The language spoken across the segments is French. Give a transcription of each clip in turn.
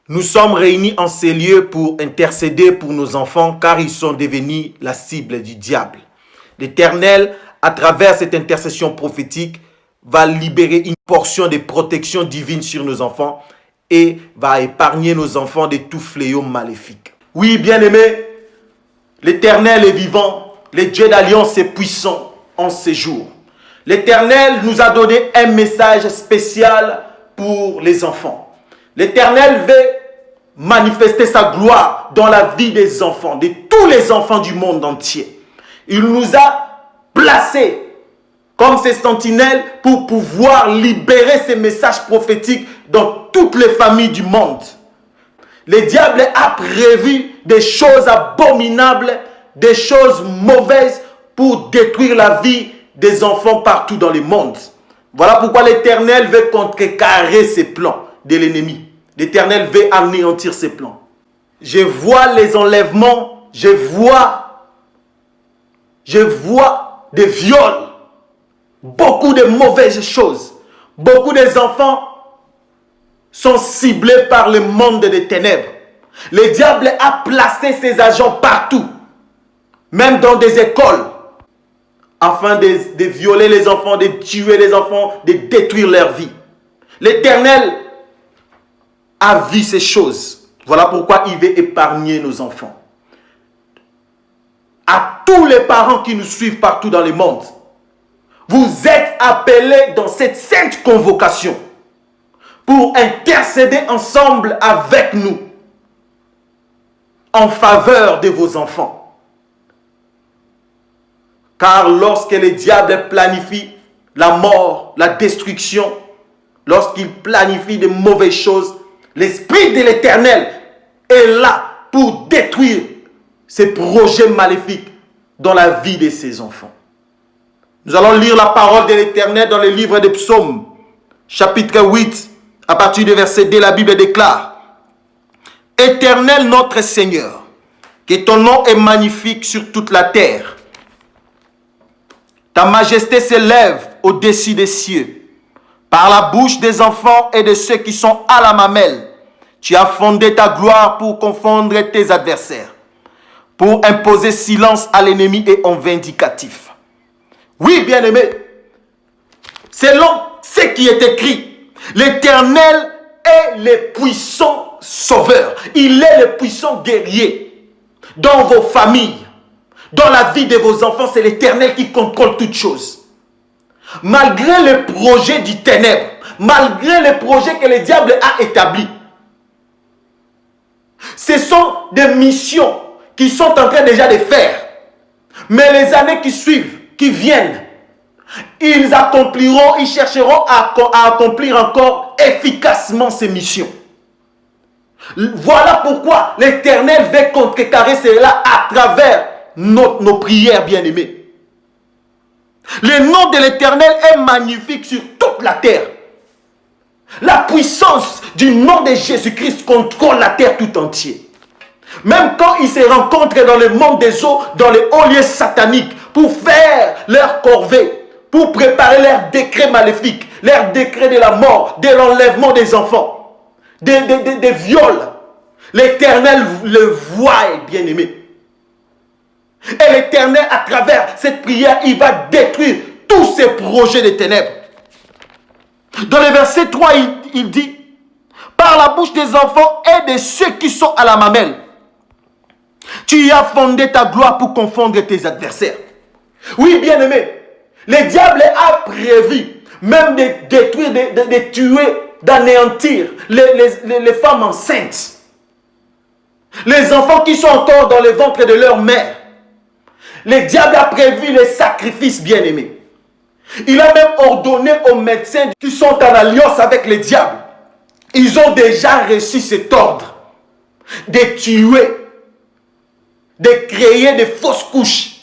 Nous sommes réunis en ces lieux pour intercéder pour nos enfants car ils sont devenus la cible du diable. L'Éternel, à travers cette intercession prophétique, va libérer une portion de protection divine sur nos enfants et va épargner nos enfants de tout fléau maléfique. Oui, bien-aimés, l'Éternel est vivant, le Dieu d'alliance est puissant en ces jours. L'Éternel nous a donné un message spécial pour les enfants. L'Éternel veut manifester sa gloire dans la vie des enfants, de tous les enfants du monde entier. Il nous a placés comme ses sentinelles pour pouvoir libérer ces messages prophétiques dans toutes les familles du monde. Le diable a prévu des choses abominables, des choses mauvaises pour détruire la vie des enfants partout dans le monde. Voilà pourquoi l'Éternel veut contrecarrer ces plans de l'ennemi. L'Éternel veut anéantir ses plans. Je vois les enlèvements, je vois des viols, beaucoup de mauvaises choses. Beaucoup des enfants sont ciblés par le monde des ténèbres. Le diable a placé ses agents partout, même dans des écoles, afin de violer les enfants, de tuer les enfants, de détruire leur vie. L'Éternel a vu ces choses. Voilà pourquoi il veut épargner nos enfants. À tous les parents qui nous suivent partout dans le monde, vous êtes appelés dans cette sainte convocation pour intercéder ensemble avec nous en faveur de vos enfants. Car lorsque le diable planifie la mort, la destruction, lorsqu'il planifie de mauvaises choses, l'Esprit de l'Éternel est là pour détruire ces projets maléfiques dans la vie de ses enfants. Nous allons lire la parole de l'Éternel dans le livre des Psaumes, chapitre 8, à partir du verset 2, la Bible déclare: Éternel notre Seigneur, que ton nom est magnifique sur toute la terre. Ta majesté s'élève au-dessus des cieux. Par la bouche des enfants et de ceux qui sont à la mamelle, tu as fondé ta gloire pour confondre tes adversaires, pour imposer silence à l'ennemi et en vindicatif. Oui, bien-aimés, selon ce qui est écrit, l'Éternel est le puissant sauveur. Il est le puissant guerrier dans vos familles, dans la vie de vos enfants. C'est l'Éternel qui contrôle toutes choses. Malgré le projet du ténèbre, malgré le projet que le diable a établi, ce sont des missions qui sont en train déjà de faire. Mais les années qui suivent, qui viennent, ils accompliront, ils chercheront à accomplir encore efficacement ces missions. Voilà pourquoi l'Éternel veut contrecarrer cela à travers nos prières, bien-aimés. Le nom de l'Éternel est magnifique sur toute la terre. La puissance du nom de Jésus-Christ contrôle la terre tout entière. Même quand ils se rencontrent dans le monde des eaux, dans les hauts lieux sataniques, pour faire leur corvée, pour préparer leur décret maléfique, leur décret de la mort, de l'enlèvement des enfants, des viols, l'Éternel le voit, bien-aimé. Et l'Éternel, à travers cette prière, il va détruire tous ces projets de ténèbres. Dans le verset 3, il dit: par la bouche des enfants et de ceux qui sont à la mamelle, tu as fondé ta gloire pour confondre tes adversaires. Oui, bien-aimé, le diable a prévu même de détruire, de tuer, d'anéantir les femmes enceintes, les enfants qui sont encore dans le ventre de leur mère. Le diable a prévu les sacrifices, bien-aimés. Il a même ordonné aux médecins qui sont en alliance avec le diable. Ils ont déjà reçu cet ordre de tuer, de créer des fausses couches,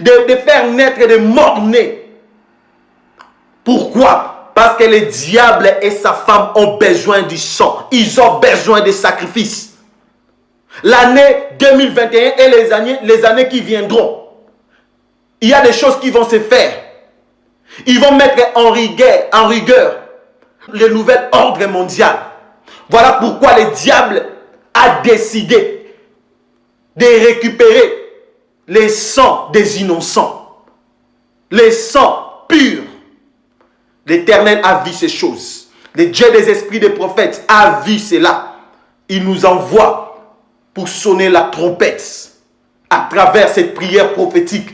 de faire naître des morts-nés. Pourquoi? Parce que le diable et sa femme ont besoin du sang. Ils ont besoin des sacrifices. L'année 2021 et les années qui viendront, il y a des choses qui vont se faire. Ils vont mettre en rigueur le nouvel ordre mondial Voilà pourquoi le diable a décidé de récupérer les sangs des innocents, les sangs purs. L'Éternel a vu ces choses. Le Dieu des esprits des prophètes a vu cela. Il nous envoie pour sonner la trompette à travers cette prière prophétique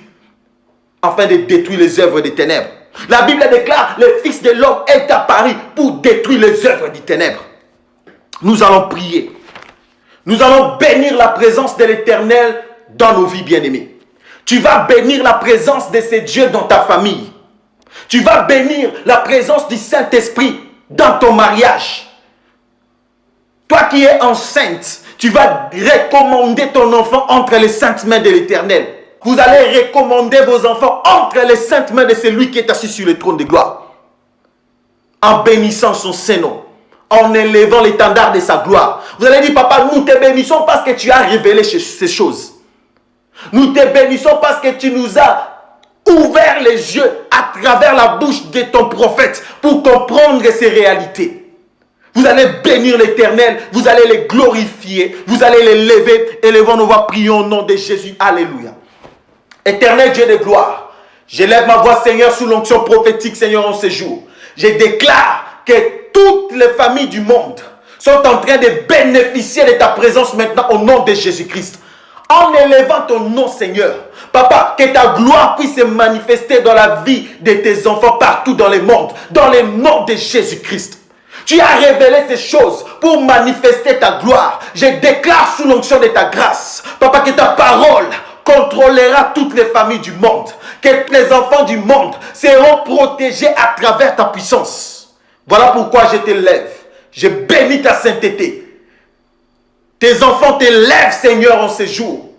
afin de détruire les œuvres des ténèbres. La Bible déclare, le Fils de l'homme est apparu pour détruire les œuvres des ténèbres. Nous allons prier. Nous allons bénir la présence de l'Éternel dans nos vies bien-aimées. Tu vas bénir la présence de ces dieux dans ta famille. Tu vas bénir la présence du Saint-Esprit dans ton mariage. Toi qui es enceinte, tu vas recommander ton enfant entre les saintes mains de l'Éternel. Vous allez recommander vos enfants entre les saintes mains de celui qui est assis sur le trône de gloire. En bénissant son Saint-Nom, en élevant l'étendard de sa gloire. Vous allez dire, papa, nous te bénissons parce que tu as révélé ces choses. Nous te bénissons parce que tu nous as ouvert les yeux à travers la bouche de ton prophète pour comprendre ces réalités. Vous allez bénir l'Éternel, vous allez les glorifier, vous allez les lever. Élevons nos voix, prions au nom de Jésus. Alléluia. Éternel Dieu de gloire, j'élève ma voix, Seigneur, sous l'onction prophétique, Seigneur, en ce jour. Je déclare que toutes les familles du monde sont en train de bénéficier de ta présence maintenant au nom de Jésus-Christ. En élevant ton nom, Seigneur, Papa, que ta gloire puisse se manifester dans la vie de tes enfants partout dans le monde, dans le nom de Jésus-Christ. Tu as révélé ces choses pour manifester ta gloire. Je déclare sous l'onction de ta grâce, Papa, que ta parole contrôlera toutes les familles du monde, que les enfants du monde seront protégés à travers ta puissance. Voilà pourquoi je t'élève. Je bénis ta sainteté. Tes enfants t'élèvent, Seigneur, en ces jours.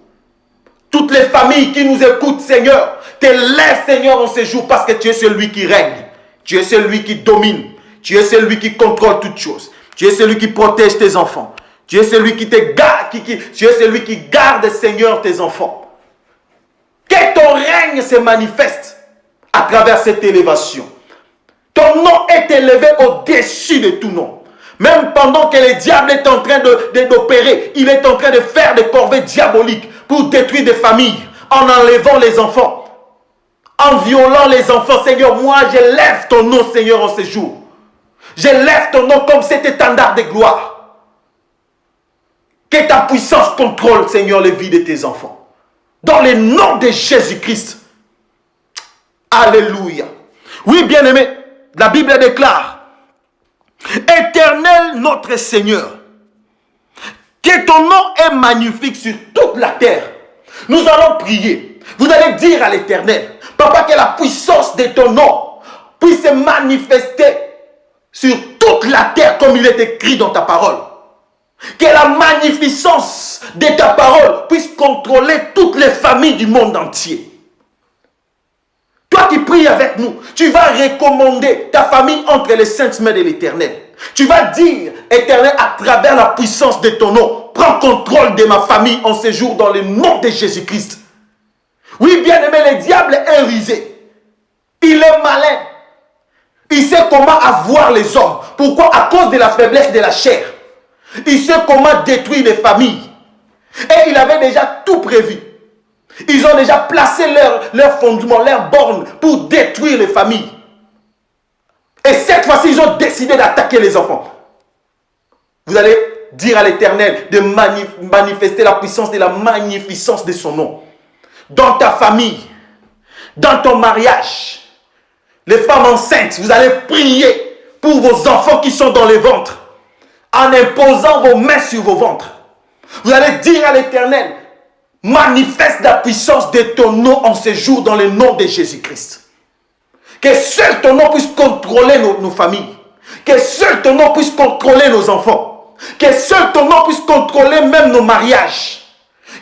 Toutes les familles qui nous écoutent, Seigneur, t'élèvent, Seigneur, en ces jours, parce que tu es celui qui règne. Tu es celui qui domine. Tu es celui qui contrôle toutes choses. Tu es celui qui protège tes enfants. Tu es celui qui te garde, tu es celui qui garde, Seigneur, tes enfants. Que ton règne se manifeste à travers cette élévation. Ton nom est élevé au-dessus de tout nom. Même pendant que le diable est en train d'opérer, il est en train de faire des corvées diaboliques pour détruire des familles, en enlevant les enfants, en violant les enfants. Seigneur, moi, je lève ton nom, Seigneur, en ce jour. Je lève ton nom comme cet étendard de gloire. Que ta puissance contrôle, Seigneur, les vies de tes enfants. Dans le nom de Jésus-Christ. Alléluia. Oui, bien-aimé, la Bible déclare, Éternel notre Seigneur, que ton nom est magnifique sur toute la terre. Nous allons prier. Vous allez dire à l'Éternel, Papa, que la puissance de ton nom puisse se manifester sur toute la terre comme il est écrit dans ta parole. Que la magnificence de ta parole puisse contrôler toutes les familles du monde entier. Toi qui pries avec nous, tu vas recommander ta famille entre les saintes mains de l'Éternel. Tu vas dire, Éternel, à travers la puissance de ton nom, prends contrôle de ma famille en ce jour dans le nom de Jésus-Christ. Oui, bien-aimé, le diable est rusé. Il est malin. Il sait comment avoir les hommes. Pourquoi? À cause de la faiblesse de la chair. Il sait comment détruire les familles. Et il avait déjà tout prévu. Ils ont déjà placé leur fondement, leur borne pour détruire les familles. Et cette fois-ci, ils ont décidé d'attaquer les enfants. Vous allez dire à l'Éternel de manifester la puissance et la magnificence de son nom. Dans ta famille, dans ton mariage, les femmes enceintes, vous allez prier pour vos enfants qui sont dans les ventres, en imposant vos mains sur vos ventres. Vous allez dire à l'Éternel, manifeste la puissance de ton nom en ce jour dans le nom de Jésus-Christ. Que seul ton nom puisse contrôler nos familles. Que seul ton nom puisse contrôler nos enfants. Que seul ton nom puisse contrôler même nos mariages.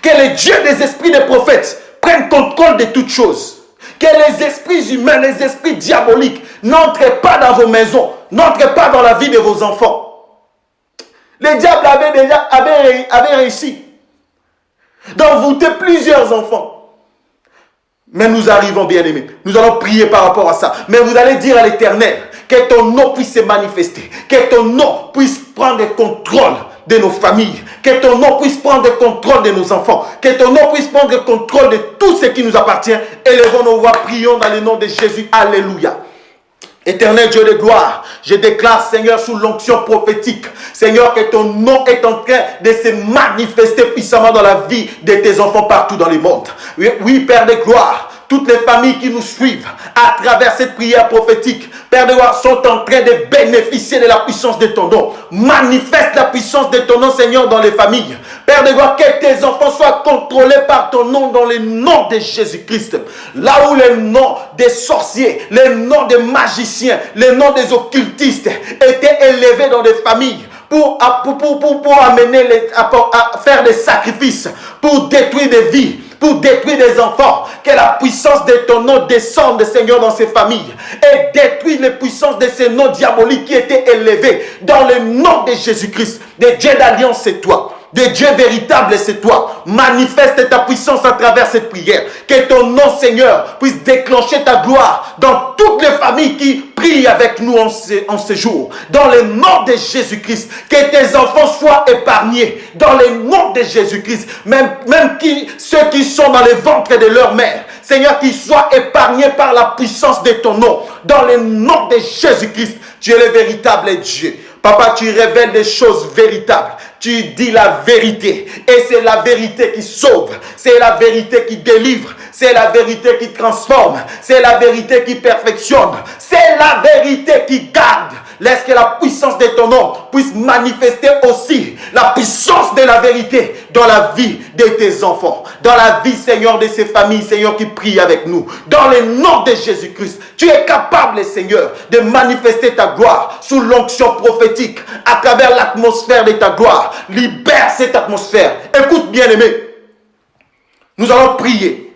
Que le Dieu des esprits des prophètes prenne contrôle de toutes choses. Que les esprits humains, les esprits diaboliques n'entrent pas dans vos maisons, n'entrent pas dans la vie de vos enfants. Le diable avait réussi d'envoûter plusieurs enfants. Mais nous arrivons, bien-aimés. Nous allons prier par rapport à ça. Mais vous allez dire à l'Éternel Que ton nom puisse se manifester. Que ton nom puisse prendre le contrôle de nos familles. Que ton nom puisse prendre le contrôle de nos enfants. Que ton nom puisse prendre le contrôle de tout ce qui nous appartient. Élevons nos voix, prions dans le nom de Jésus. Alléluia. Éternel Dieu de gloire, je déclare, Seigneur, sous l'onction prophétique, Seigneur, que ton nom est en train de se manifester puissamment dans la vie de tes enfants partout dans le monde. Oui, oui, Père de gloire, toutes les familles qui nous suivent à travers cette prière prophétique, Père de gloire, sont en train de bénéficier de la puissance de ton nom. Manifeste la puissance de ton nom, Seigneur, dans les familles. Père de gloire, que tes enfants soient contrôlés par ton nom dans le nom de Jésus-Christ. Là où les noms des sorciers, les noms des magiciens, les noms des occultistes étaient élevés dans des familles pour amener à faire des sacrifices, pour détruire des vies, pour détruire des enfants. Que la puissance de ton nom descende, Seigneur, dans ces familles et détruire les puissances de ces noms diaboliques qui étaient élevés dans le nom de Jésus-Christ. De Dieu d'alliance, c'est toi. De Dieu véritable, c'est toi. Manifeste ta puissance à travers cette prière. Que ton nom, Seigneur, puisse déclencher ta gloire dans toutes les familles qui prient avec nous en ce jour. Dans le nom de Jésus-Christ. Que tes enfants soient épargnés. Dans le nom de Jésus-Christ. Même ceux qui sont dans les ventres de leur mère. Seigneur, qu'ils soient épargnés par la puissance de ton nom. Dans le nom de Jésus-Christ. Tu es le véritable Dieu. Papa, tu révèles des choses véritables. Tu dis la vérité. Et c'est la vérité qui sauve. C'est la vérité qui délivre. C'est la vérité qui transforme. C'est la vérité qui perfectionne. C'est la vérité qui garde. Laisse que la puissance de ton nom puisse manifester aussi la puissance de la vérité dans la vie de tes enfants. Dans la vie, Seigneur, de ces familles, Seigneur, qui prient avec nous. Dans le nom de Jésus-Christ, tu es capable, Seigneur, de manifester ta gloire sous l'onction prophétique à travers l'atmosphère de ta gloire. Libère cette atmosphère. Écoute, bien-aimé, nous allons prier.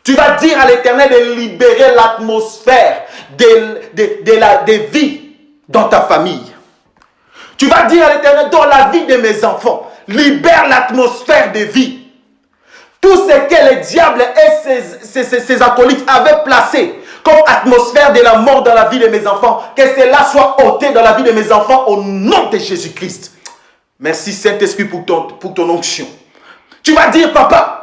Tu vas dire à l'Éternel de libérer l'atmosphère de vie dans ta famille. Tu vas dire à l'Éternel, dans la vie de mes enfants, libère l'atmosphère de vie. Tout ce que le diable et ses acolytes avaient placé comme atmosphère de la mort dans la vie de mes enfants, que cela soit ôté dans la vie de mes enfants au nom de Jésus-Christ. Merci Saint-Esprit pour ton onction. Tu vas dire, papa,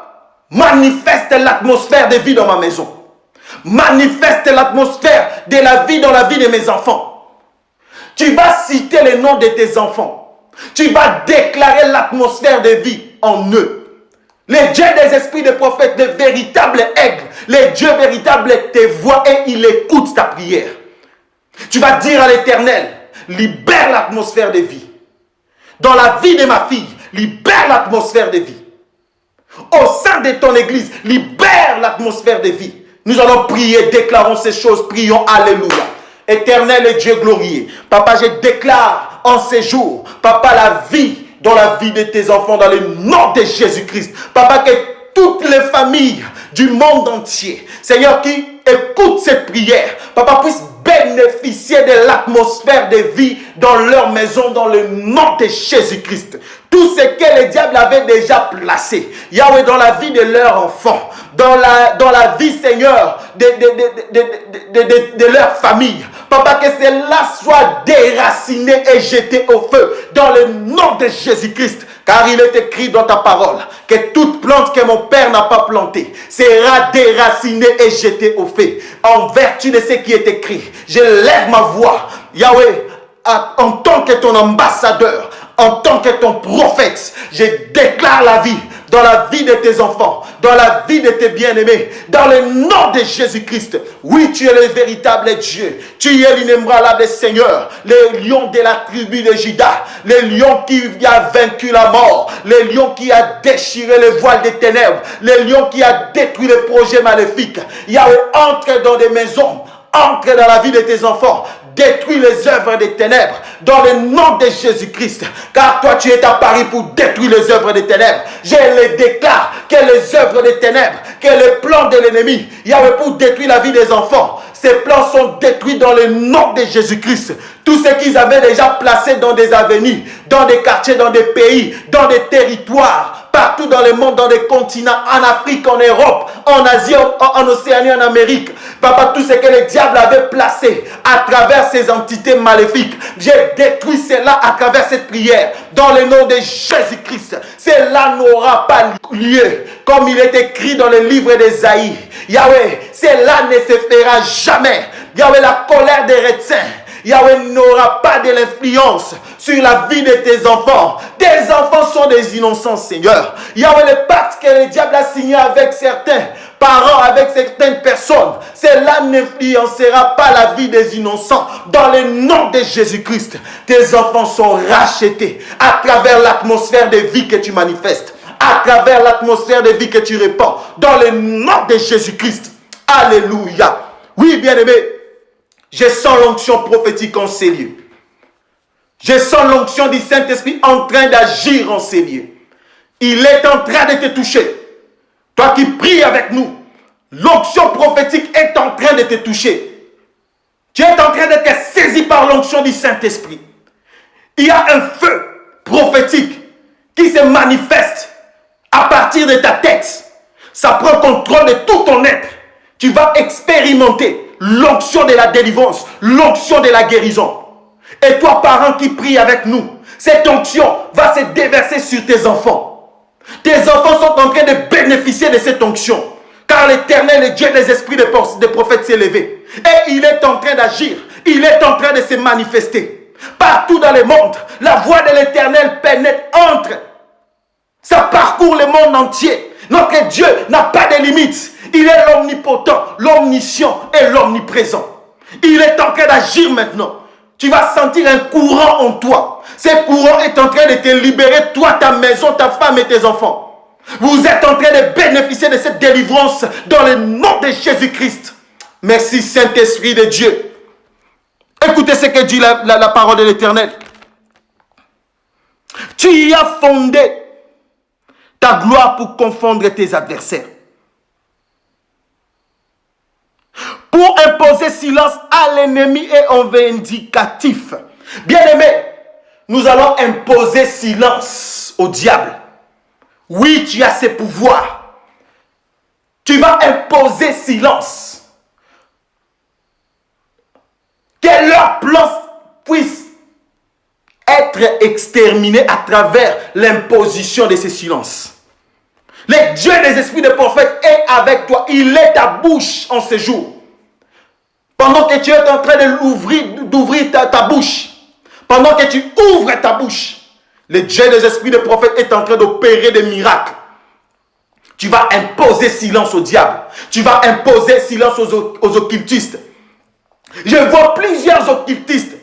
manifeste l'atmosphère de vie dans ma maison. Manifeste l'atmosphère de la vie dans la vie de mes enfants. Tu vas citer les noms de tes enfants. Tu vas déclarer l'atmosphère de vie en eux. Les dieux des esprits des prophètes, des véritables aigles, les dieux véritables te voient et ils écoutent ta prière. Tu vas dire à l'Éternel, libère l'atmosphère de vie. Dans la vie de ma fille, libère l'atmosphère de vie. Au sein de ton église, libère l'atmosphère de vie. Nous allons prier, déclarons ces choses, prions, alléluia. Éternel et Dieu glorieux, papa, je déclare en ces jours, papa, la vie dans la vie de tes enfants, dans le nom de Jésus-Christ. Papa, que toutes les familles du monde entier, Seigneur, qui écoutent cette prière, papa, puissent bénéficier de l'atmosphère de vie dans leur maison, dans le nom de Jésus-Christ. Tout ce que le diable avait déjà placé, Yahweh, dans la vie de leurs enfants, dans la vie, Seigneur, de leur famille. Papa, que cela soit déraciné et jeté au feu dans le nom de Jésus-Christ. Car il est écrit dans ta parole que toute plante que mon Père n'a pas plantée sera déracinée et jetée au feu. En vertu de ce qui est écrit, je lève ma voix, Yahweh, en tant que ton ambassadeur, en tant que ton prophète, je déclare la vie dans la vie de tes enfants, dans la vie de tes bien-aimés, dans le nom de Jésus-Christ. Oui, tu es le véritable Dieu. Tu es l'inébranlable Seigneur, le lion de la tribu de Juda, le lion qui a vaincu la mort, le lion qui a déchiré le voile des ténèbres, le lion qui a détruit les projets maléfiques. Yahweh, entre dans des maisons, entre dans la vie de tes enfants, détruis les œuvres des ténèbres dans le nom de Jésus-Christ. Car toi, tu es apparu pour détruire les œuvres des ténèbres. Je les déclare que les œuvres des ténèbres, que les plans de l'ennemi, Yahweh, pour détruire la vie des enfants, ces plans sont détruits dans le nom de Jésus-Christ. Tout ce qu'ils avaient déjà placé dans des avenues, dans des quartiers, dans des pays, dans des territoires, partout dans le monde, dans des continents, en Afrique, en Europe, en Asie, en Océanie, en Amérique. Papa, tout ce que le diable avait placé à travers ces entités maléfiques, j'ai détruit cela à travers cette prière. Dans le nom de Jésus-Christ, cela n'aura pas lieu. Comme il est écrit dans le livre d'Ésaïe. Yahweh, cela ne se fera jamais. Yahweh, la colère des raisins, Yahweh n'aura pas de l'influence sur la vie de tes enfants. Tes enfants sont des innocents, Seigneur. Yahweh, le pacte que le diable a signé avec certains parents, avec certaines personnes, cela n'influencera pas la vie des innocents. Dans le nom de Jésus-Christ, tes enfants sont rachetés à travers l'atmosphère de vie que tu manifestes, à travers l'atmosphère de vie que tu répands. Dans le nom de Jésus-Christ. Alléluia. Oui, bien-aimé, je sens l'onction prophétique en ces lieux. Je sens l'onction du Saint-Esprit en train d'agir en ces lieux. Il est en train de te toucher. Toi qui pries avec nous, l'onction prophétique est en train de te toucher. Tu es en train d'être saisi par l'onction du Saint-Esprit. Il y a un feu prophétique qui se manifeste à partir de ta tête. Ça prend contrôle de tout ton être. Tu vas expérimenter l'onction de la délivrance, l'onction de la guérison. Et toi, parent qui prie avec nous, cette onction va se déverser sur tes enfants. Tes enfants sont en train de bénéficier de cette onction. Car l'Éternel, le Dieu des esprits des prophètes, s'est levé. Et il est en train d'agir. Il est en train de se manifester. Partout dans le monde, la voix de l'Éternel pénètre, entre. Ça parcourt le monde entier. Notre Dieu n'a pas de limites. Il est l'omnipotent, l'omniscient et l'omniprésent. Il est en train d'agir maintenant. Tu vas sentir un courant en toi. Ce courant est en train de te libérer, toi, ta maison, ta femme et tes enfants. Vous êtes en train de bénéficier de cette délivrance dans le nom de Jésus-Christ. Merci, Saint-Esprit de Dieu. Écoutez ce que dit la parole de l'Éternel. Tu y as fondé ta gloire pour confondre tes adversaires. Pour imposer silence à l'ennemi et au vindicatif. Bien-aimé, nous allons imposer silence au diable. Oui, tu as ces pouvoirs. Tu vas imposer silence. Que leur plan puisse être exterminé à travers l'imposition de ces silences. Le Dieu des esprits de prophète est avec toi. Il est ta bouche en ce jour. Pendant que tu es en train d'ouvrir ta bouche, pendant que tu ouvres ta bouche, le Dieu des esprits de prophète est en train d'opérer des miracles. Tu vas imposer silence au diable. Tu vas imposer silence aux occultistes. Je vois plusieurs occultistes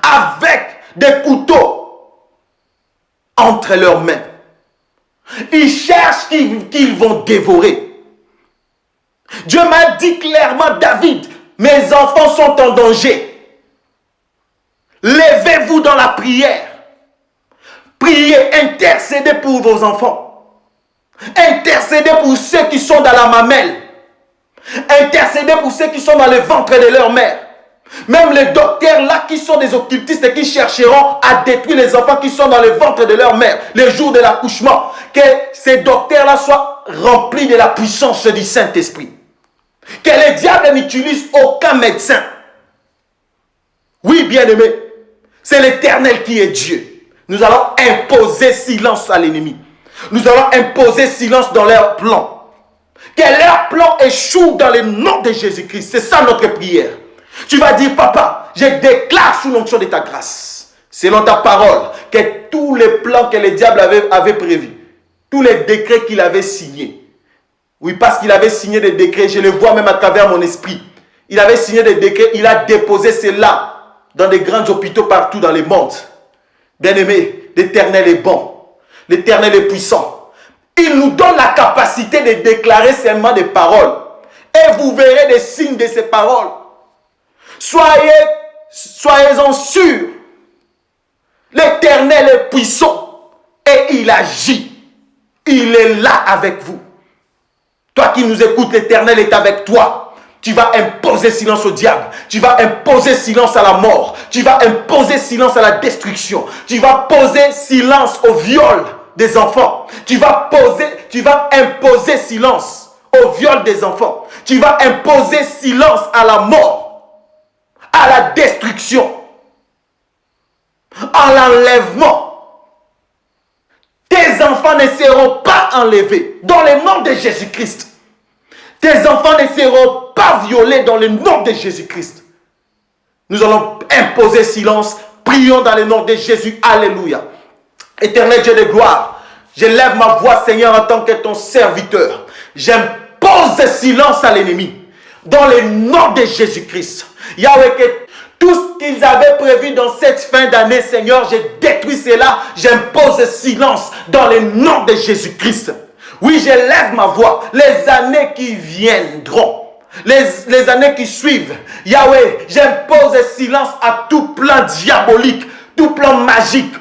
avec des couteaux entre leurs mains. Ils cherchent qu'ils vont dévorer. Dieu m'a dit clairement, David, mes enfants sont en danger. Levez-vous dans la prière. Priez, intercédez pour vos enfants. Intercédez pour ceux qui sont dans la mamelle. Intercédez pour ceux qui sont dans le ventre de leur mère. Même les docteurs là qui sont des occultistes qui chercheront à détruire les enfants qui sont dans le ventre de leur mère le jour de l'accouchement. Que ces docteurs là soient remplis de la puissance du Saint-Esprit. Que le diable n'utilise aucun médecin. Oui, bien-aimé, c'est l'Éternel qui est Dieu. Nous allons imposer silence à l'ennemi. Nous allons imposer silence dans leurs plans. Que leurs plans échouent dans le nom de Jésus-Christ. C'est ça notre prière. Tu vas dire, papa, je déclare sous l'onction de ta grâce, selon ta parole, que tous les plans que le diable avait prévus, tous les décrets qu'il avait signés, oui, parce qu'il avait signé des décrets, je le vois même à travers mon esprit. Il avait signé des décrets, il a déposé cela dans des grands hôpitaux partout dans le monde. Bien-aimé, l'Éternel est bon, l'Éternel est puissant. Il nous donne la capacité de déclarer seulement des paroles. Et vous verrez des signes de ces paroles. Soyez-en sûrs. L'Éternel est puissant et il agit. Il est là avec vous. Toi qui nous écoutes, l'Éternel est avec toi. Tu vas imposer silence au diable. Tu vas imposer silence à la mort. Tu vas imposer silence à la destruction. Tu vas poser silence au viol des enfants. Tu vas imposer silence au viol des enfants. Tu vas imposer silence à la mort, à la destruction, à l'enlèvement. Tes enfants ne seront pas enlevés dans le nom de Jésus-Christ. Tes enfants ne seront pas violés dans le nom de Jésus-Christ. Nous allons imposer silence. Prions dans le nom de Jésus. Alléluia. Éternel Dieu de gloire, je lève ma voix, Seigneur, en tant que ton serviteur. J'impose silence à l'ennemi. Dans le nom de Jésus-Christ. Yahweh, que tout ce qu'ils avaient prévu dans cette fin d'année, Seigneur, je détruis cela. J'impose silence dans le nom de Jésus-Christ. Oui, je lève ma voix. Les années qui viendront, les années qui suivent, Yahweh, j'impose silence à tout plan diabolique, tout plan magique,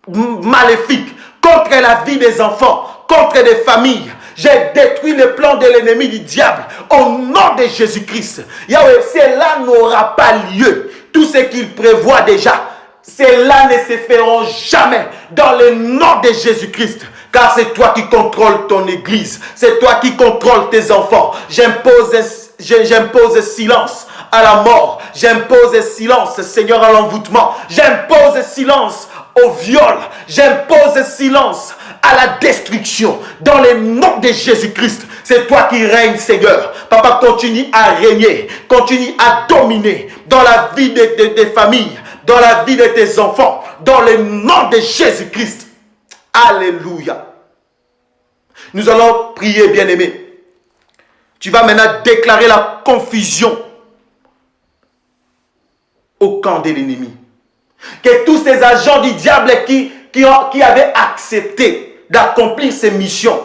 maléfique, contre la vie des enfants, contre des familles. J'ai détruit le plan de l'ennemi du diable au nom de Jésus-Christ. Yahweh, cela n'aura pas lieu. Tout ce qu'il prévoit déjà, cela ne se feront jamais dans le nom de Jésus-Christ. Car c'est toi qui contrôles ton église. C'est toi qui contrôles tes enfants. J'impose silence à la mort. J'impose silence, Seigneur, à l'envoûtement. J'impose silence au viol. J'impose silence à la destruction. Dans le nom de Jésus-Christ. C'est toi qui règnes, Seigneur. Papa, continue à régner. Continue à dominer dans la vie des familles. Dans la vie de tes enfants. Dans le nom de Jésus-Christ. Alléluia. Nous allons prier, bien-aimé. Tu vas maintenant déclarer la confusion au camp de l'ennemi. Que tous ces agents du diable qui avaient accepté d'accomplir ces missions,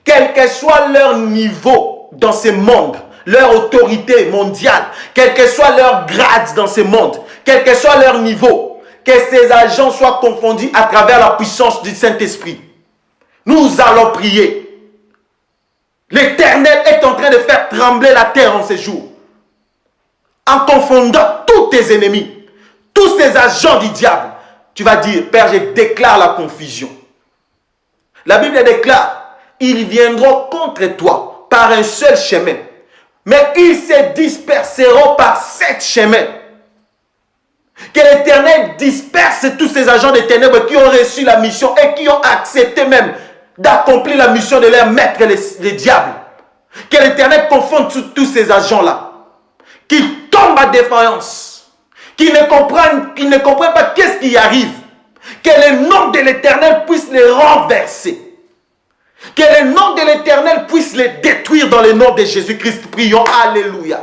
quel que soit leur niveau dans ce monde, leur autorité mondiale, quel que soit leur grade dans ce monde, quel que soit leur niveau, que ces agents soient confondus à travers la puissance du Saint-Esprit. Nous allons prier. L'Éternel est en train de faire trembler la terre en ces jours. En confondant tous tes ennemis, tous ces agents du diable. Tu vas dire, Père, je déclare la confusion. La Bible déclare, ils viendront contre toi par un seul chemin. Mais ils se disperseront par 7 chemins. Que l'Éternel disperse tous ces agents des ténèbres qui ont reçu la mission et qui ont accepté même d'accomplir la mission de leur maître, les diables. Que l'Éternel confonde tous ces agents-là. Qui tombent à défaillance. Qui ne comprennent pas qu'est-ce qui arrive. Que le nom de l'Éternel puisse les renverser. Que le nom de l'Éternel puisse les détruire dans le nom de Jésus-Christ. Prions. Alléluia.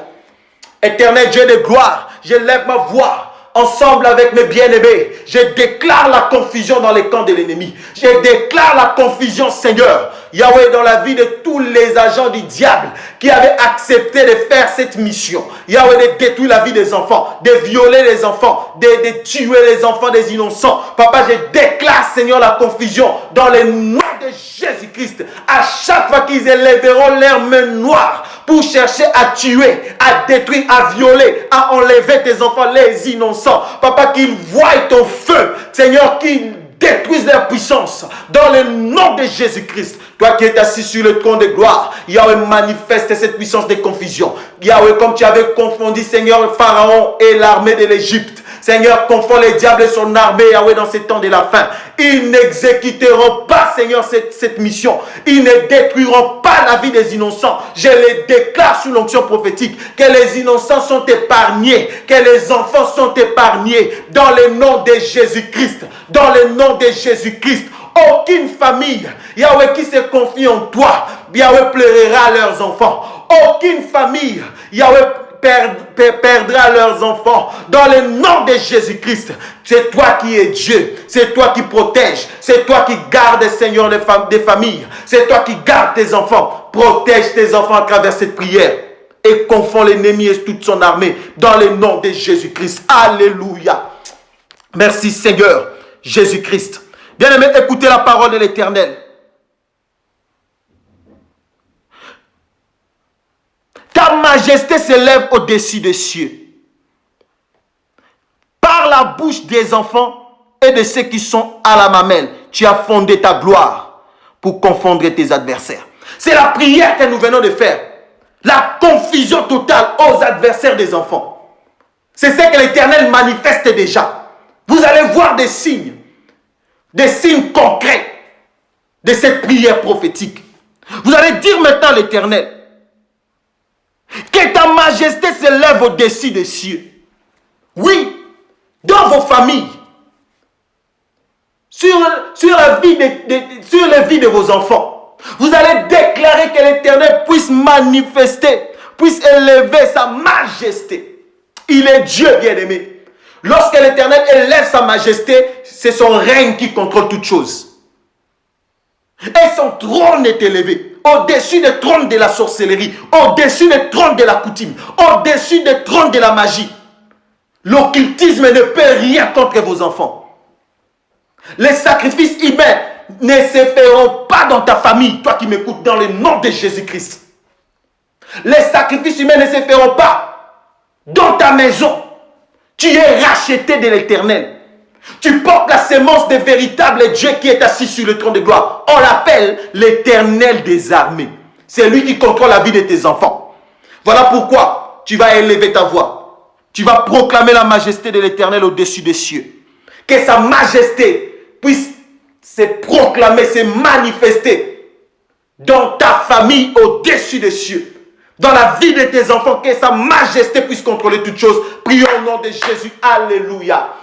Éternel Dieu de gloire, je lève ma voix. Ensemble avec mes bien-aimés, je déclare la confusion dans les camps de l'ennemi. Je déclare la confusion, Seigneur, Yahweh, dans la vie de tous les agents du diable qui avaient accepté de faire cette mission. Yahweh, de détruire la vie des enfants, de violer les enfants, de tuer les enfants des innocents. Papa, je déclare, Seigneur, la confusion dans le nom de Jésus-Christ. À chaque fois qu'ils élèveront leurs mains noires pour chercher à tuer, à détruire, à violer, à enlever tes enfants, les innocents. Papa, qu'ils voient ton feu, Seigneur, qu'ils détruisent leur puissance dans le nom de Jésus-Christ. Toi qui es assis sur le trône de gloire, Yahweh, manifeste cette puissance de confusion. Yahweh, comme tu avais confondu, Seigneur, le Pharaon et l'armée de l'Égypte. Seigneur, confond les diables et son armée, Yahweh, dans ces temps de la fin. Ils n'exécuteront pas, Seigneur, cette mission. Ils ne détruiront pas la vie des innocents. Je les déclare sous l'onction prophétique que les innocents sont épargnés, que les enfants sont épargnés dans le nom de Jésus-Christ. Dans le nom de Jésus-Christ. Aucune famille, Yahweh, qui se confie en toi, Yahweh, pleurera leurs enfants. Aucune famille, Yahweh, perdra leurs enfants dans le nom de Jésus-Christ. C'est toi qui es Dieu, c'est toi qui protèges, c'est toi qui gardes, Seigneur, des familles, c'est toi qui gardes tes enfants. Protège tes enfants à travers cette prière et confond l'ennemi et toute son armée dans le nom de Jésus-Christ. Alléluia. Merci, Seigneur Jésus-Christ. Bien-aimés, écoutez la parole de l'Éternel. Ta majesté s'élève au-dessus des cieux. Par la bouche des enfants et de ceux qui sont à la mamelle, tu as fondé ta gloire pour confondre tes adversaires. C'est la prière que nous venons de faire. La confusion totale aux adversaires des enfants. C'est ce que l'Éternel manifeste déjà. Vous allez voir des signes concrets de cette prière prophétique. Vous allez dire maintenant à l'Éternel que ta majesté s'élève au-dessus des cieux. Oui, dans vos familles, sur les vies de vos enfants. Vous allez déclarer que l'Éternel puisse manifester, puisse élever sa majesté. Il est Dieu bien-aimé. Lorsque l'Éternel élève sa majesté, c'est son règne qui contrôle toutes choses. Et son trône est élevé au-dessus des trônes de la sorcellerie, au-dessus des trônes de la coutume, au-dessus des trônes de la magie. L'occultisme ne peut rien contre vos enfants. Les sacrifices humains ne se feront pas dans ta famille, toi qui m'écoutes, dans le nom de Jésus-Christ. Les sacrifices humains ne se feront pas dans ta maison. Tu es racheté de l'Éternel. Tu portes la sémence des véritables Dieu qui est assis sur le trône de gloire. On l'appelle l'Éternel des armées. C'est lui qui contrôle la vie de tes enfants. Voilà pourquoi tu vas élever ta voix. Tu vas proclamer la majesté de l'Éternel au-dessus des cieux. Que sa majesté puisse se proclamer, se manifester dans ta famille au-dessus des cieux. Dans la vie de tes enfants, que sa majesté puisse contrôler toutes choses. Prions au nom de Jésus. Alléluia.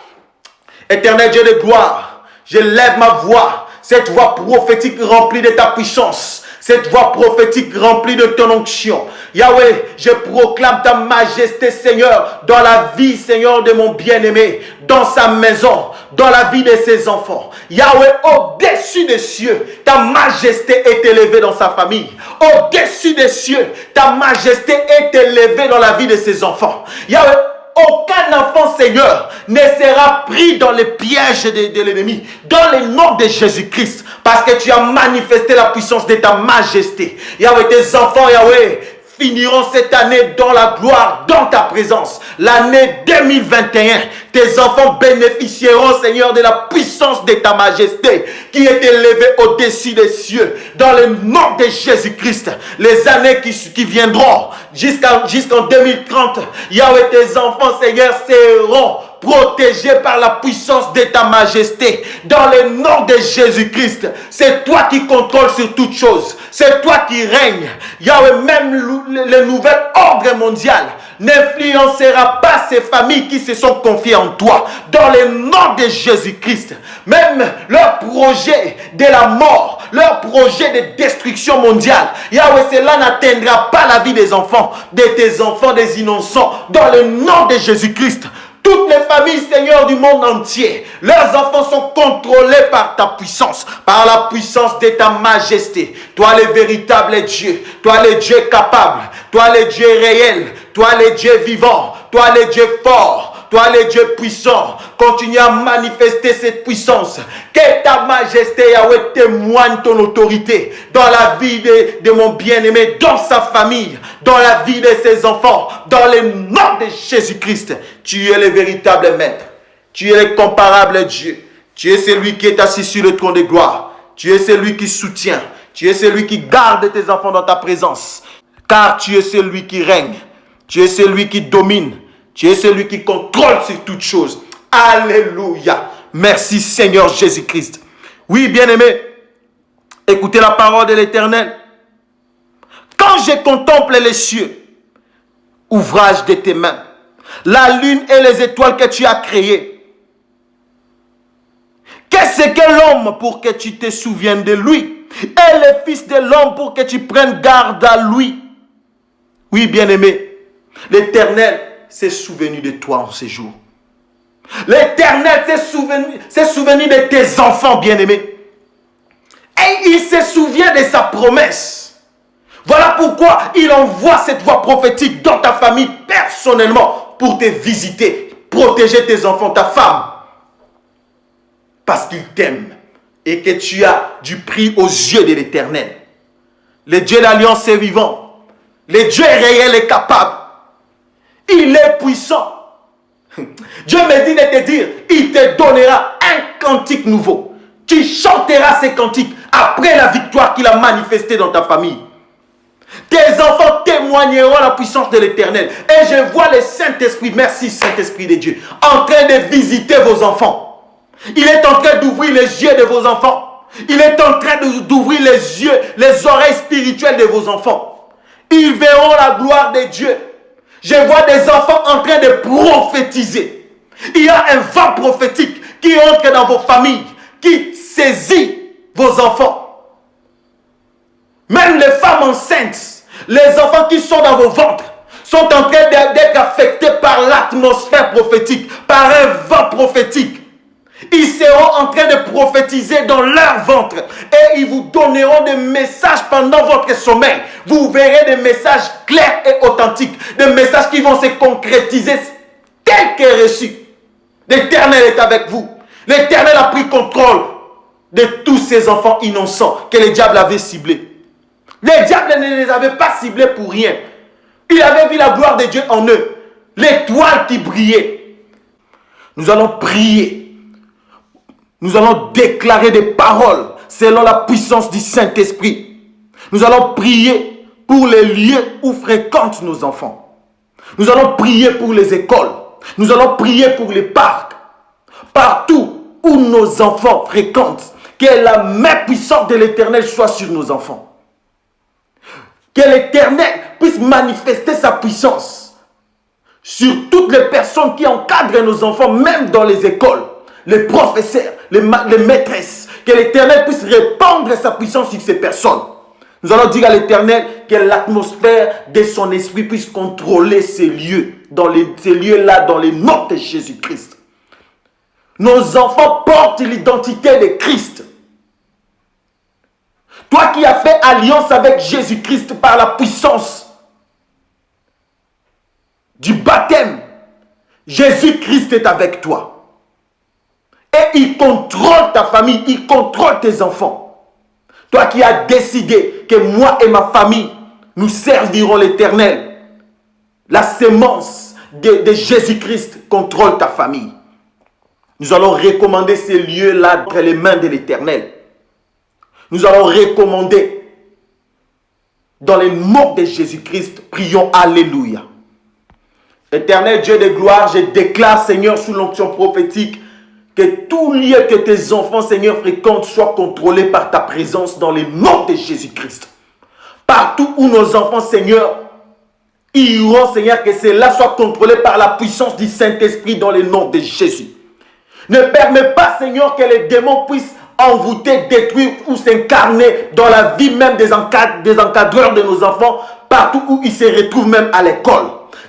Éternel Dieu de gloire, je lève ma voix, cette voix prophétique remplie de ta puissance, cette voix prophétique remplie de ton onction. Yahweh, je proclame ta majesté, Seigneur, dans la vie, Seigneur, de mon bien-aimé, dans sa maison, dans la vie de ses enfants. Yahweh, au-dessus des cieux, ta majesté est élevée dans sa famille. Au-dessus des cieux, ta majesté est élevée dans la vie de ses enfants. Yahweh, aucun enfant, Seigneur, ne sera pris dans les pièges de l'ennemi. Dans le nom de Jésus-Christ. Parce que tu as manifesté la puissance de ta majesté. Yahweh, tes enfants, Yahweh, finiront cette année dans la gloire, dans ta présence. L'année 2021, tes enfants bénéficieront, Seigneur, de la puissance de ta majesté qui est élevée au-dessus des cieux. Dans le nom de Jésus-Christ, les années qui viendront jusqu'en 2030, Yahweh, tes enfants, Seigneur, seront protégés par la puissance de ta majesté. Dans le nom de Jésus-Christ, c'est toi qui contrôles sur toutes choses. C'est toi qui règnes. Yahweh, même le nouvel ordre mondial n'influencera pas ces familles qui se sont confiées en toi. Dans le nom de Jésus-Christ, même leur projet de la mort, leur projet de destruction mondiale, Yahweh, cela n'atteindra pas la vie des enfants, de tes enfants, des innocents. Dans le nom de Jésus-Christ, toutes les familles, Seigneur, du monde entier, leurs enfants sont contrôlés par ta puissance, par la puissance de ta majesté. Toi, le véritable Dieu, toi, le Dieu capable, toi, le Dieu réel, toi, le Dieu vivant, toi, le Dieu fort, toi, le Dieu puissant, continue à manifester cette puissance. Que ta majesté, Yahweh, témoigne ton autorité dans la vie de mon bien-aimé, dans sa famille, dans la vie de ses enfants, dans le nom de Jésus-Christ. Tu es le véritable maître. Tu es le comparable Dieu. Tu es celui qui est assis sur le trône de gloire. Tu es celui qui soutient. Tu es celui qui garde tes enfants dans ta présence. Car tu es celui qui règne. Tu es celui qui domine. Tu es celui qui contrôle sur toutes choses. Alléluia. Merci Seigneur Jésus-Christ. Oui, bien-aimé, écoutez la parole de l'Éternel. Quand je contemple les cieux, ouvrage de tes mains, la lune et les étoiles que tu as créées, qu'est-ce que l'homme pour que tu te souviennes de lui, et le fils de l'homme pour que tu prennes garde à lui? Oui, bien-aimé, l'Éternel s'est souvenu de toi en ces jours. L'Éternel s'est souvenu de tes enfants bien-aimés. Et il se souvient de sa promesse. Voilà pourquoi il envoie cette voix prophétique dans ta famille personnellement pour te visiter, protéger tes enfants, ta femme. Parce qu'il t'aime et que tu as du prix aux yeux de l'Éternel. Le Dieu d'alliance est vivant. Le Dieu est réel et capable. Il est puissant. Dieu me dit de te dire, il te donnera un cantique nouveau. Tu chanteras ces cantiques après la victoire qu'il a manifestée dans ta famille. Tes enfants témoigneront la puissance de l'Éternel. Et je vois le Saint-Esprit, merci Saint-Esprit de Dieu, en train de visiter vos enfants. Il est en train d'ouvrir les yeux de vos enfants. Il est en train d'ouvrir les yeux, les oreilles spirituelles de vos enfants. Ils verront la gloire de Dieu. Je vois des enfants en train de prophétiser. Il y a un vent prophétique qui entre dans vos familles, qui saisit vos enfants. Même les femmes enceintes, les enfants qui sont dans vos ventres, sont en train d'être affectés par l'atmosphère prophétique, par un vent prophétique. Ils seront en train de prophétiser dans leur ventre et ils vous donneront des messages pendant votre sommeil. Vous verrez des messages clairs et authentiques, des messages qui vont se concrétiser tels que reçus. L'Éternel est avec vous. L'Éternel a pris contrôle de tous ces enfants innocents que le diable avait ciblés. Le diable ne les avait pas ciblés pour rien. Il avait vu la gloire de Dieu en eux. L'étoile qui brillait. Nous allons prier. Nous allons déclarer des paroles selon la puissance du Saint-Esprit. Nous allons prier pour les lieux où fréquentent nos enfants. Nous allons prier pour les écoles. Nous allons prier pour les parcs. Partout où nos enfants fréquentent, que la main puissante de l'Éternel soit sur nos enfants. Que l'Éternel puisse manifester sa puissance sur toutes les personnes qui encadrent nos enfants, même dans les écoles, les professeurs, les maîtresses. Que l'Éternel puisse répandre sa puissance sur ces personnes. Nous allons dire à l'Éternel que l'atmosphère de son esprit puisse contrôler ces lieux, ces lieux-là, dans les noms de Jésus-Christ. Nos enfants portent l'identité de Christ. Toi qui as fait alliance avec Jésus-Christ par la puissance du baptême, Jésus-Christ est avec toi. Et il contrôle ta famille, il contrôle tes enfants. Toi qui as décidé que moi et ma famille, nous servirons l'Éternel. La sémence de Jésus-Christ contrôle ta famille. Nous allons recommander ces lieux-là entre les mains de l'Éternel. Nous allons recommander dans les noms de Jésus-Christ. Prions Alléluia. Éternel Dieu de gloire, je déclare, Seigneur, sous l'onction prophétique, que tout lieu que tes enfants, Seigneur, fréquentent soit contrôlé par ta présence dans les noms de Jésus-Christ. Partout où nos enfants, Seigneur, iront, Seigneur, que cela soit contrôlé par la puissance du Saint-Esprit dans les noms de Jésus. Ne permets pas, Seigneur, que les démons puissent envoûter, détruire ou s'incarner dans la vie même des encadreurs de nos enfants, partout où ils se retrouvent, même à l'école.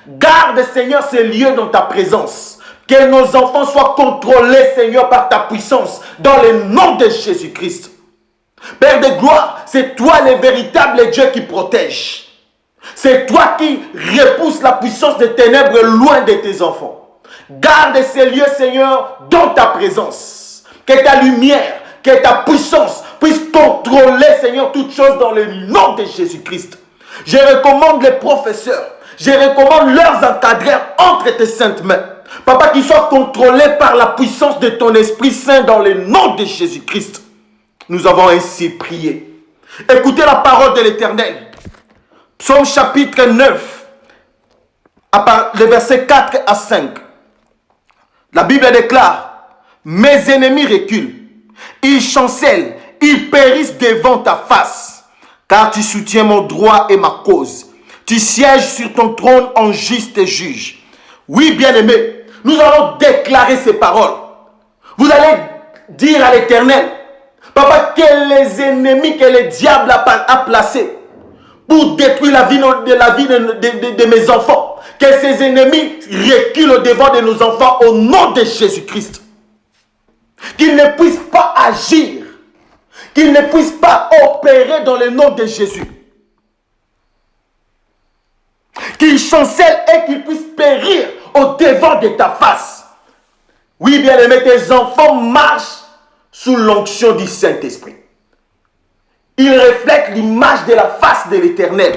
Garde, Seigneur, ces lieux dans ta présence. Que nos enfants soient contrôlés, Seigneur, par ta puissance, dans le nom de Jésus-Christ. Père de gloire, c'est toi le véritable Dieu qui protège. C'est toi qui repousses la puissance des ténèbres loin de tes enfants. Garde ces lieux, Seigneur, dans ta présence. Que ta lumière, que ta puissance puisse contrôler, Seigneur, toutes choses dans le nom de Jésus-Christ. Je recommande les professeurs, je recommande leurs encadreurs entre tes saintes mains. Papa, qu'ils soient contrôlés par la puissance de ton Esprit Saint dans le nom de Jésus-Christ. Nous avons ainsi prié. Écoutez la parole de l'Éternel. Psaume chapitre 9, les versets 4 à 5. La Bible déclare: mes ennemis reculent, ils chancellent, ils périssent devant ta face, car tu soutiens mon droit et ma cause. Tu sièges sur ton trône en juste juge. Oui, bien-aimés, nous allons déclarer ces paroles. Vous allez dire à l'Éternel: Papa, que les ennemis que le diable a placés pour détruire la vie de mes enfants, que ces ennemis reculent au-devant de nos enfants au nom de Jésus-Christ. Qu'ils ne puissent pas agir, qu'ils ne puissent pas opérer dans le nom de Jésus. Qu'ils chancellent et qu'ils puissent périr au-devant de ta face. Oui, bien-aimés, tes enfants marchent sous l'onction du Saint-Esprit. Ils reflètent l'image de la face de l'Éternel.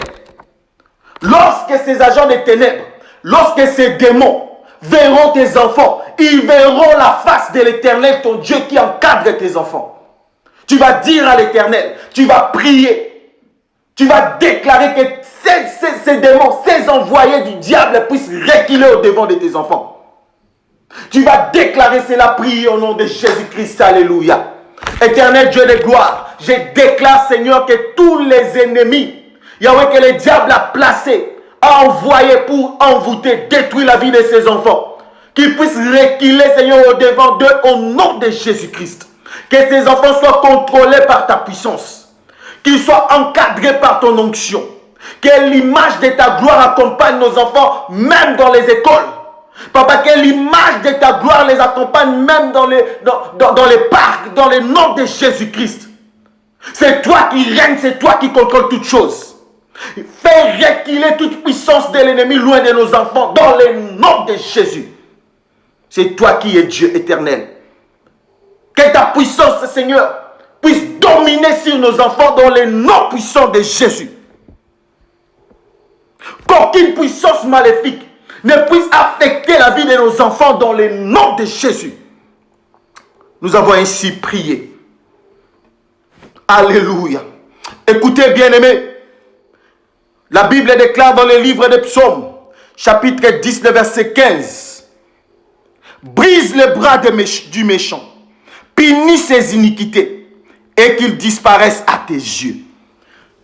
Lorsque ces agents des ténèbres, lorsque ces démons verront tes enfants, ils verront la face de l'Éternel, ton Dieu qui encadre tes enfants. Tu vas dire à l'Éternel, tu vas prier. Tu vas déclarer que ces démons, ces envoyés du diable puissent reculer au devant de tes enfants. Tu vas déclarer cela, prier au nom de Jésus-Christ. Alléluia. Éternel Dieu de gloire, je déclare, Seigneur, que tous les ennemis, Yahweh, que le diable a placés, a envoyé pour envoûter, détruire la vie de ses enfants, qu'ils puissent reculer, Seigneur, au devant d'eux, au nom de Jésus-Christ. Que ces enfants soient contrôlés par ta puissance, qu'ils soient encadrés par ton onction, que l'image de ta gloire accompagne nos enfants, même dans les écoles. Papa, que l'image de ta gloire les accompagne même dans les parcs, dans le nom de Jésus-Christ. C'est toi qui règnes, c'est toi qui contrôles toutes choses. Fais reculer toute puissance de l'ennemi loin de nos enfants, dans le nom de Jésus. C'est toi qui es Dieu éternel. Que ta puissance, Seigneur, puisse dominer sur nos enfants dans le nom puissant de Jésus. Qu'aucune puissance maléfique ne puisse affecter la vie de nos enfants dans le nom de Jésus. Nous avons ainsi prié. Alléluia. Écoutez, bien-aimés, la Bible déclare dans le livre des Psaumes, chapitre 10, le verset 15, « Brise les bras du méchant, punis ses iniquités, et qu'il disparaisse à tes yeux. »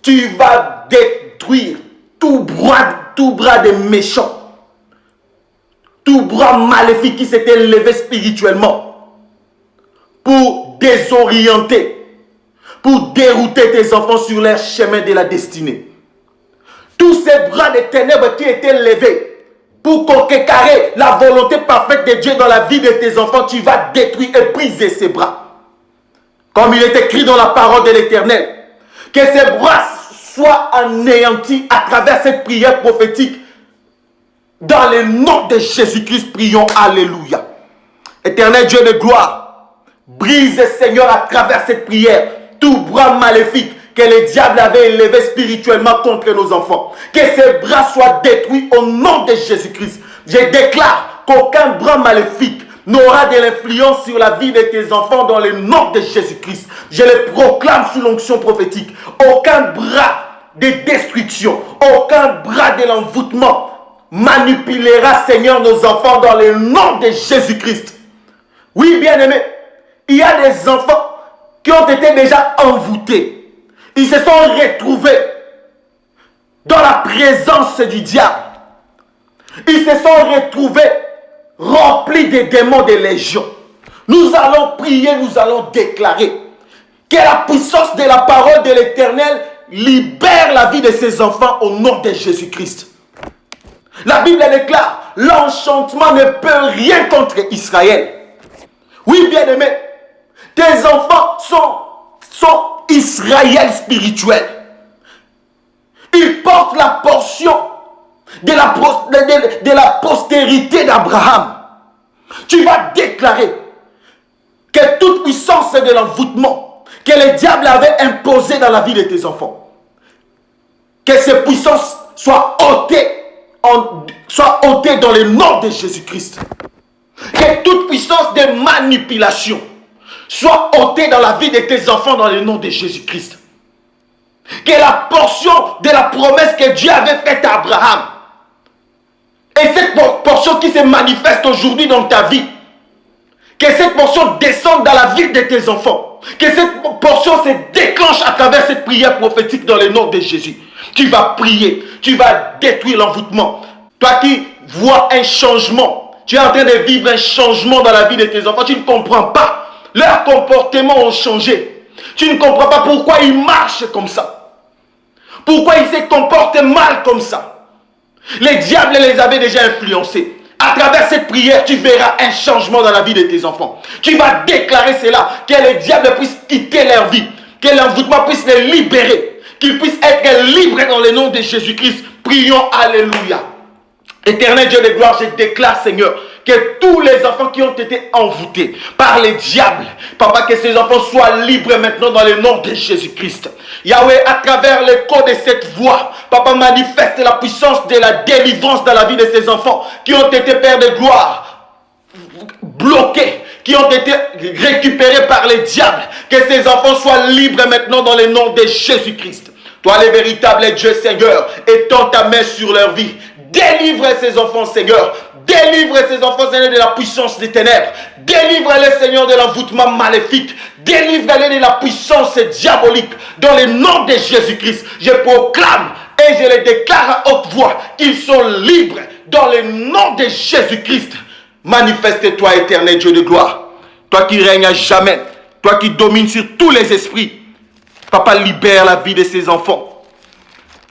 Tu vas détruire tout bras de méchant, tout bras maléfique qui s'était levé spirituellement pour désorienter, pour dérouter tes enfants sur leur chemin de la destinée. Tous ces bras de ténèbres qui étaient levés pour contrecarrer la volonté parfaite de Dieu dans la vie de tes enfants, tu vas détruire et briser ces bras. Comme il est écrit dans la parole de l'Éternel, que ces bras soient anéantis à travers cette prière prophétique. Dans le nom de Jésus-Christ, prions. Alléluia. Éternel Dieu de gloire, brise, Seigneur, à travers cette prière, tout bras maléfique que le diable avait élevé spirituellement contre nos enfants. Que ces bras soient détruits au nom de Jésus-Christ. Je déclare qu'aucun bras maléfique n'aura de l'influence sur la vie de tes enfants dans le nom de Jésus-Christ. Je le proclame sous l'onction prophétique. Aucun bras de destruction, aucun bras de l'envoûtement manipulera, Seigneur, nos enfants dans le nom de Jésus-Christ. Oui, bien-aimés, il y a des enfants qui ont été déjà envoûtés. Ils se sont retrouvés dans la présence du diable. Ils se sont retrouvés remplis des démons de légion. Nous allons prier, nous allons déclarer que la puissance de la parole de l'Éternel libère la vie de ses enfants au nom de Jésus-Christ. La Bible déclare, l'enchantement ne peut rien contre Israël. Oui, bien-aimé, tes enfants sont Israël spirituel. Ils portent la portion de la postérité d'Abraham. Tu vas déclarer que toute puissance de l'envoûtement que le diable avait imposée dans la vie de tes enfants, que ces puissances soient ôtées dans le nom de Jésus-Christ. Que toute puissance de manipulation soit ôtée dans la vie de tes enfants dans le nom de Jésus-Christ. Que la portion de la promesse que Dieu avait faite à Abraham, et cette portion qui se manifeste aujourd'hui dans ta vie, que cette portion descende dans la vie de tes enfants, que cette portion se déclenche à travers cette prière prophétique dans le nom de Jésus. Tu vas prier, tu vas détruire l'envoûtement. Toi qui vois un changement, tu es en train de vivre un changement dans la vie de tes enfants, tu ne comprends pas. Leurs comportements ont changé. Tu ne comprends pas pourquoi ils marchent comme ça. Pourquoi ils se comportent mal comme ça. Les diables les avaient déjà influencés. À travers cette prière, tu verras un changement dans la vie de tes enfants. Tu vas déclarer cela, que les diables puissent quitter leur vie, que l'envoûtement puisse les libérer, qu'ils puissent être libres dans le nom de Jésus-Christ. Prions, alléluia. Éternel Dieu de gloire, je déclare, Seigneur, que tous les enfants qui ont été envoûtés par les diables, Papa, que ces enfants soient libres maintenant dans le nom de Jésus-Christ. Yahweh, à travers l'écho de cette voix, Papa, manifeste la puissance de la délivrance dans la vie de ces enfants qui ont été, Père de gloire, bloqués, qui ont été récupérés par les diables. Que ces enfants soient libres maintenant dans le nom de Jésus-Christ. Toi, le véritable Dieu, Seigneur, étends ta main sur leur vie. Délivre ces enfants, Seigneur. Délivre ces enfants, Seigneur, de la puissance des ténèbres. Délivre-les, Seigneur, de l'envoûtement maléfique. Délivre-les de la puissance diabolique. Dans le nom de Jésus-Christ, je proclame et je les déclare à haute voix qu'ils sont libres. Dans le nom de Jésus-Christ, manifeste-toi, éternel Dieu de gloire. Toi qui règnes à jamais. Toi qui domines sur tous les esprits. Papa, libère la vie de ces enfants.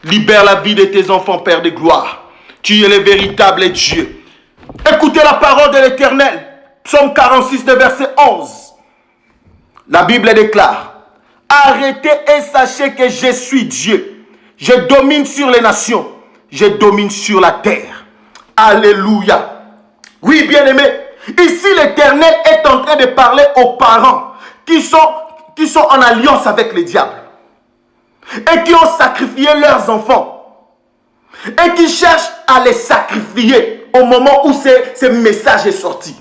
Libère la vie de tes enfants, Père de gloire. Tu es le véritable Dieu. Écoutez la parole de l'Éternel. Psaume 46, verset 11. La Bible déclare: arrêtez et sachez que je suis Dieu. Je domine sur les nations. Je domine sur la terre. Alléluia. Oui, bien-aimés. Ici, l'Éternel est en train de parler aux parents qui sont en alliance avec le diable et qui ont sacrifié leurs enfants et qui cherchent à les sacrifier au moment où ce message est sorti.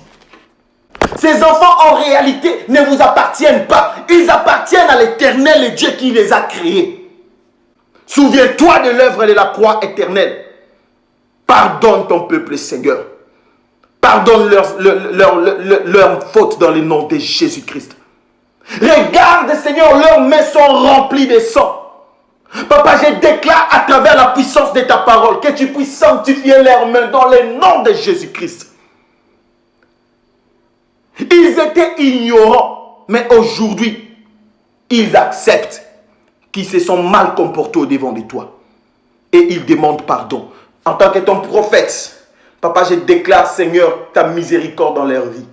Ces enfants en réalité ne vous appartiennent pas. Ils appartiennent à l'Éternel, le Dieu qui les a créés. Souviens-toi de l'œuvre de la croix éternelle. Pardonne ton peuple, Seigneur. Pardonne leurs fautes dans le nom de Jésus-Christ. Regarde, Seigneur, leurs mains sont remplies de sang. Papa, je déclare à travers la puissance de ta parole que tu puisses sanctifier leurs mains dans le nom de Jésus-Christ. Ils étaient ignorants, mais aujourd'hui, ils acceptent qu'ils se sont mal comportés au devant de toi. Et ils demandent pardon. En tant que ton prophète, Papa, je déclare, Seigneur, ta miséricorde dans leur vie.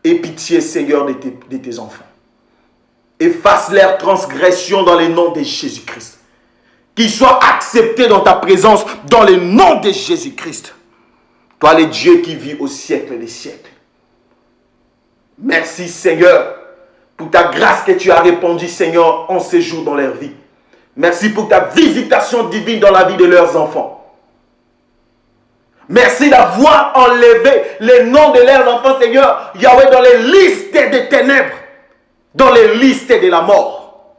Et pitié, Seigneur, de tes enfants. Efface leurs transgressions dans le nom de Jésus-Christ. Qu'ils soient acceptés dans ta présence dans le nom de Jésus-Christ. Toi, le Dieu qui vit au siècle des siècles. Merci, Seigneur, pour ta grâce que tu as répandue, Seigneur, en ces jours dans leur vie. Merci pour ta visitation divine dans la vie de leurs enfants. Merci d'avoir enlevé les noms de leurs enfants, Seigneur, Yahweh, dans les listes des ténèbres, dans les listes de la mort.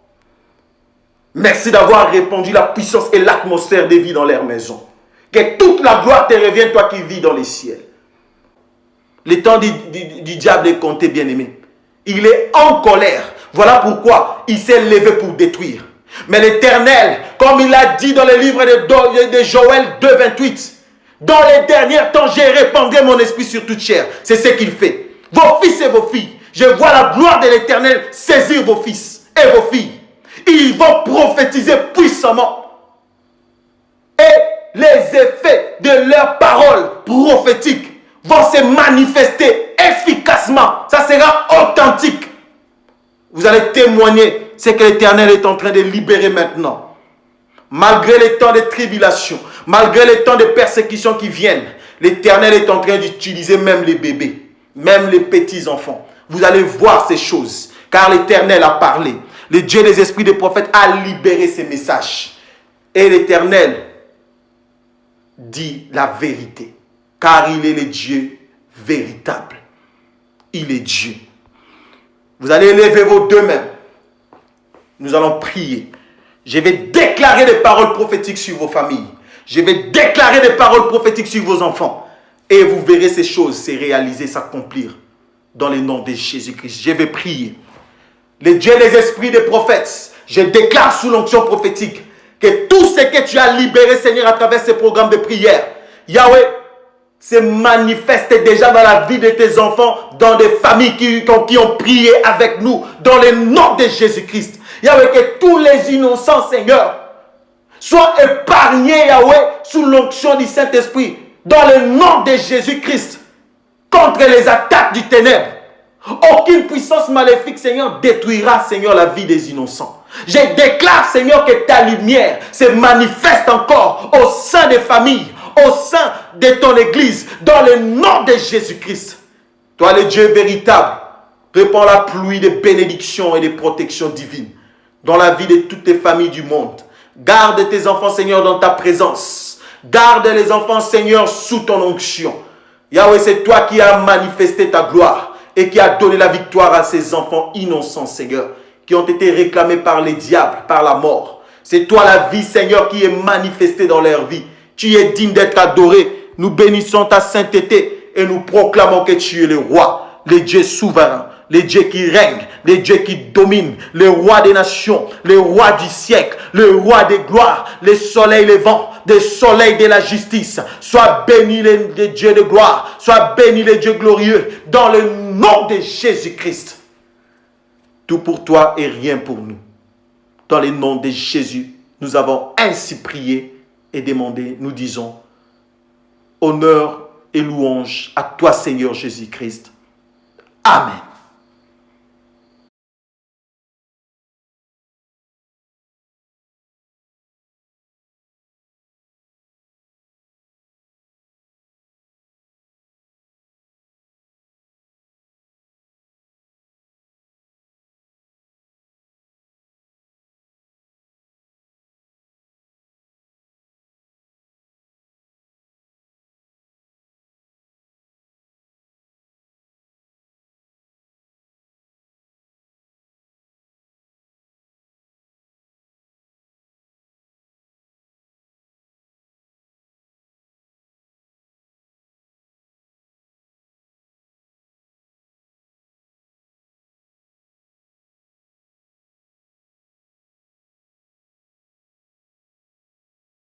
Merci d'avoir répandu la puissance et l'atmosphère de vie dans leur maison. Que toute la gloire te revienne, toi qui vis dans les ciels. Le temps du diable est compté, bien-aimé. Il est en colère. Voilà pourquoi il s'est levé pour détruire. Mais l'Éternel, comme il a dit dans le livre de Joël 2, 28, dans les derniers temps, j'ai répandu mon esprit sur toute chair. C'est ce qu'il fait. Vos fils et vos filles, je vois la gloire de l'Éternel saisir vos fils et vos filles. Ils vont prophétiser puissamment. Et les effets de leurs paroles prophétiques vont se manifester efficacement. Ça sera authentique. Vous allez témoigner ce que l'Éternel est en train de libérer maintenant. Malgré les temps de tribulation, malgré les temps de persécution qui viennent, l'Éternel est en train d'utiliser même les bébés, même les petits-enfants. Vous allez voir ces choses, car l'Éternel a parlé. Le Dieu des esprits des prophètes a libéré ces messages. Et l'Éternel dit la vérité, car il est le Dieu véritable. Il est Dieu. Vous allez lever vos deux mains. Nous allons prier. Je vais déclarer des paroles prophétiques sur vos familles. Je vais déclarer des paroles prophétiques sur vos enfants. Et vous verrez ces choses se réaliser, s'accomplir dans le nom de Jésus-Christ. Je vais prier. Le Dieu des esprits des prophètes, je déclare sous l'onction prophétique que tout ce que tu as libéré, Seigneur, à travers ces programmes de prière, Yahweh, se manifeste déjà dans la vie de tes enfants, dans des familles qui ont prié avec nous, dans le nom de Jésus-Christ. Yahweh, que tous les innocents, Seigneur, soient épargnés, Yahweh, sous l'onction du Saint-Esprit, dans le nom de Jésus-Christ, contre les attaques du ténèbre. Aucune puissance maléfique, Seigneur, détruira, Seigneur, la vie des innocents. Je déclare, Seigneur, que ta lumière se manifeste encore au sein des familles, au sein de ton église, dans le nom de Jésus-Christ. Toi, le Dieu véritable, répands la pluie de bénédictions et de protections divines dans la vie de toutes les familles du monde. Garde tes enfants, Seigneur, dans ta présence. Garde les enfants, Seigneur, sous ton onction. Yahweh, c'est toi qui as manifesté ta gloire et qui as donné la victoire à ces enfants innocents, Seigneur, qui ont été réclamés par les diables, par la mort. C'est toi la vie, Seigneur, qui est manifestée dans leur vie. Tu es digne d'être adoré. Nous bénissons ta sainteté et nous proclamons que tu es le roi, le Dieu souverain, le Dieu qui règne, le Dieu qui domine, le roi des nations, le roi du siècle, le roi des gloires, le soleil levant, le soleil de la justice. Sois béni le Dieu de gloire, sois béni le Dieu glorieux, dans le nom de Jésus-Christ. Tout pour toi et rien pour nous. Dans le nom de Jésus, nous avons ainsi prié et demandé, nous disons, honneur et louange à toi, Seigneur Jésus-Christ. Amen.